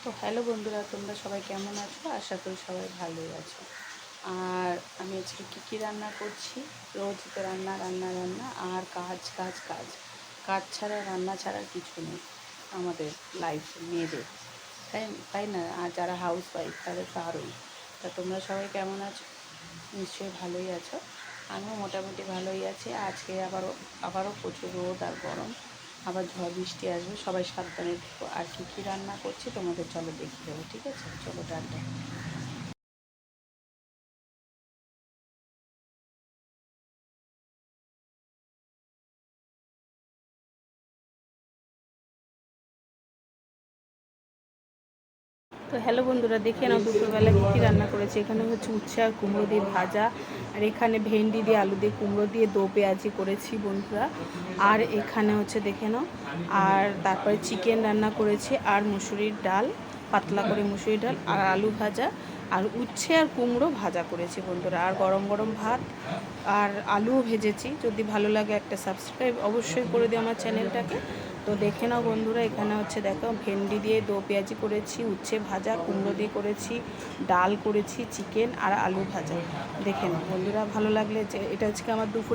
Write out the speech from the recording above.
তো হ্যালো বন্ধুরা, তোমরা সবাই কেমন আছো? আশা করি সবাই ভালোই আছো। আর আমি আজকে কী রান্না করছি, রোজ তো রান্না রান্না রান্না আর কাজ কাজ কাজ কাজ ছাড়া, রান্না ছাড়া কিছু নেই আমাদের লাইফে মেয়েদের, তাই তাই না? আর যারা হাউস ওয়াইফ তাদের তো আরোই। তা তোমরা সবাই কেমন আছো? নিশ্চয়ই ভালোই আছো। আমিও মোটামুটি ভালোই আছি। আজকে আবারও প্রচুর রোদ আর গরম, আবার ঝড় বৃষ্টি আসবে, সবাই সাবধানে থেকো। আর কী রান্না করছি তোমাদের চলো দেখিয়ে দেবো, ঠিক আছে? চলো টাটা। তো হ্যালো বন্ধুরা, দেখে নাও দুপুরবেলা কী রান্না করেছি। এখানে হচ্ছে উচ্ছে আর কুমড়ো দিয়ে ভাজা, আর এখানে ভেন্ডি দিয়ে আলু দিয়ে কুমড়ো দিয়ে দো পেঁয়াজি করেছি বন্ধুরা। আর এখানে হচ্ছে দেখে নাও, আর তারপরে চিকেন রান্না করেছি, আর মুসুরির ডাল, পাতলা করে মুসুরির ডাল, আর আলু ভাজা, আর উচ্ছে আর কুমড়ো ভাজা করেছি বন্ধুরা। আর গরম গরম ভাত, আর আলুও ভেজেছি। যদি ভালো লাগে একটা সাবস্ক্রাইব অবশ্যই করে দিও আমার চ্যানেলটাকে। তো দেখে নাও বন্ধুরা, এখানে হচ্ছে দেখো ভেন্ডি দিয়ে দো পেঁয়াজি করেছি, উচ্ছে ভাজা, কুমড়ো দিয়ে করেছি, ডাল করেছি, চিকেন আর আলু ভাজা। দেখে নাও বন্ধুরা, ভালো লাগলে যে এটা আজকে আমার দুপুরে